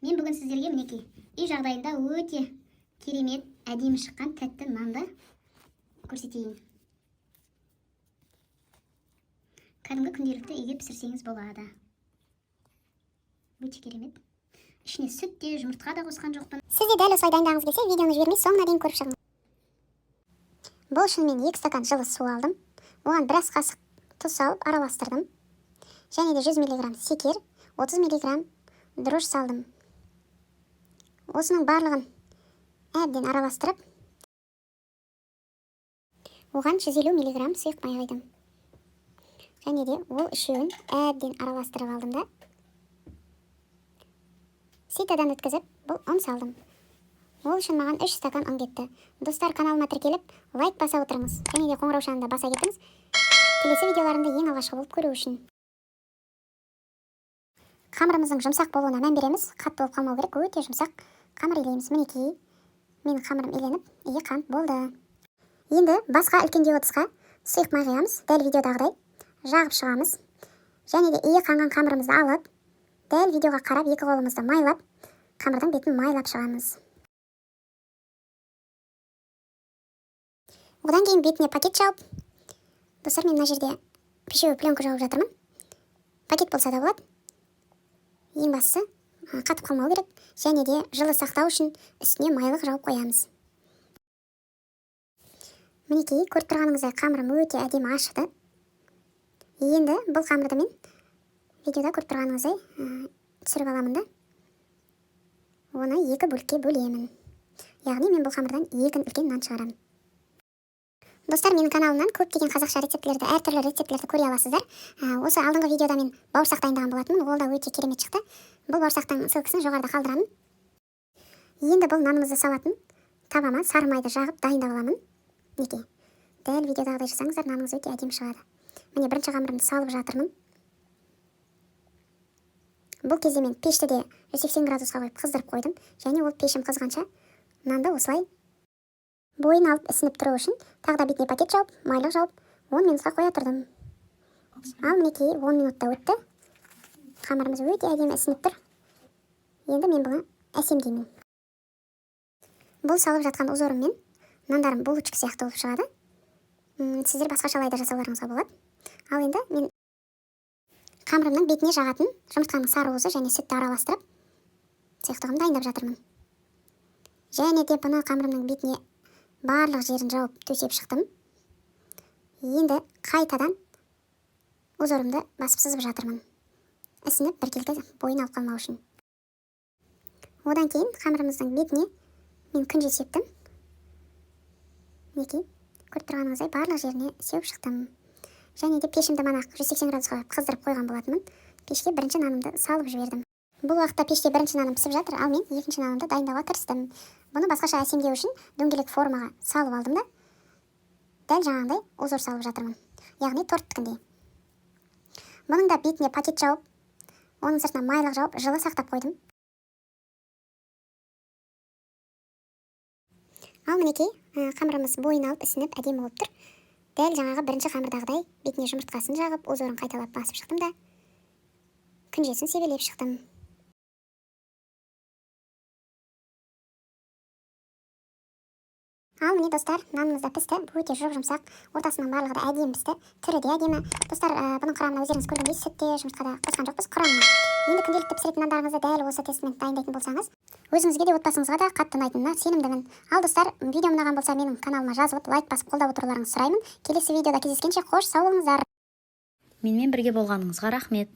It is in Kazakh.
Мен бүгін сіздерге мінекей үй жағдайында өте керемет, әдемі шыққан тәтті нанды көрсетейін. Кәдімгі күнделікті үйге пісірсеңіз болады. Өте керемет. Ішіне сүт те, жұмыртқа да қосқан жоқпын. Сіз де дәл осылай дайындағыңыз келсе, видеоны жібермей соңына дейін көріп шығыңыз. Бұл үшін мен 2 стакан жылы су алдым. Оған біраз қасық тұз салып араластырдым. Және де 100 мг секер, 30 мг дрожь салдым. Осының барлығын әбден араластырып, оған 150 мг сұйық май құйдым. Және де ол үшеуін әбден араластырып алдым да ситадан өткізіп, бұл ұн салдым. Ол үшін маған 3 стакан ұн кетті. Достар, каналыма тіркеліп, лайк баса отырыңыз. Және де қоңыраушаны да баса кетіңіз. Келесі видеоларымды ең алғашқы болып көру үшін. Қамырымыздың жұмсақ болуына мән береміз. Қатты болып қалмау керек, өте жұмсақ қамыр илейміз. Мінекей, менің қамырым иленіп, қант болды. Енді басқа үлкендеу ыдысқа сұйық май құямыз. Дәл видеодағыдай жағып шығамыз. Және де қанған қамырымызды алып, дәл видеоға қарап, 2 қолымызды майлап, қамырдың бетін майлап шығамыз. Одан кейін бетіне пакет жауып, достар, мен мына жерде пищевой пленка жауып жатырмын. Пакет болса да болады. Ең бастысы қатып қалмау керек. Және де жылы сақтау үшін үстіне майлық жауып қоямыз. Мінекей, көріп тұрғаныңыздай қамырым өте әдемі ашыды. Енді бұл қамырды мен видеода көріп тұрғаныңыздай түсіріп аламын да оны 2 бөлікке бөлемін. Яғни мен бұл қамырдан 2 үлкен нан шығарамын. Достар, менің каналымнан көптеген қазақша рецептілерді, әртүрлі рецептілерді көре аласыздар. Осы алдыңғы видеода мен бауырсақ дайындаған болатынмын. Ол да өте керемет шықты. Бұл бауырсақтың ссылкасын жоғарыда қалдырамын. Енді бұл нанымызды салатын табама сары майды жағып дайындап аламын. Неке, дәл видеодағыдай жасаңыздар, наныңыз өте әдемі шығады. Міне бірінші қамырымды салып жатырмын. Бұл кезде мен пешті де 180 градусқа қойып қыздырып қойдым. Және ол пешім қызғанша нанды осылай бойын алып ісініп тұру үшін тағы да бетіне пакет жауып, майлық жауып, 10 минутқа қоя тұрдым. Ал мінекей 10 минутта өтті. Қамырымыз өте әдемі ісініп тұр. Енді мен бұны әсемдеймін. Бұл салып жатқан узорыммен нандарым булочка сияқты болып шығады. Сіздер басқашалай да жасауларыңызға болады. Ал енді мен қамырымның бетіне жағатын жұмыртқаның сары уызы және сүтті араластырып, сұйықтығын дайындап жатырмын. Және де бұны қамырымның бетіне барлық жерін жауып төсеп шықтым. Енді қайтадан узорымды басып сызып жатырмын. Ісініп біркелкі бойын алып қалмау үшін. Одан кейін қамырымыздың бетіне мен күнже септім. Мінекей, көріп тұрғаныңыздай барлық жеріне сеуіп шықтым. Және де пешімді мана 180 градусқа қыздырып қойған болатынмын. Пешке бірінші нанымды салып жібердім. Бұл уақытта пеште бірінші наным пісіп жатыр, ал мен екінші нанымды дайындауға кірістім. Бұны басқаша әсемдеу үшін дөңгелек формаға салып алдым да дәл жаңағыдай узор салып жатырмын. Яғни торттікіндей. Бұның да бетіне пакет жауып, оның сыртына майлық жауып, жылы сақтап қойдым. Ал мінекей, қамырымыз бойын алып ісініп әдемі болып тұр. Дәл жаңағы бірінші қамырдағыдай бетіне жұмыртқасын жағып, узорын қайталап басып шықтым да күнжесін себелеп шықтым. Ал міне достар, нанымыз да пісті, өте жұмсақ, ортасының барлығы да әдемі пісті, түрі де әдемі. Достар, бұның құрамына өздеріңіз көргендей сүт те, жұмыртқа да қосқан жоқпыз құрамына. Енді күнделікті пісіретін нандарыңызды дәл осы тестпен дайындайтын болсаңыз, өзіңізге де отбасыңызға да қатты ұнайтынына сенімдімін. Ал достар, видео ұнаған болса менің каналыма жазылып, лайк басып қолдап отыруларыңызды сұраймын. Келесі видеода кездескенше қош сау болыңыздар. Менімен бірге болғаныңызға рахмет.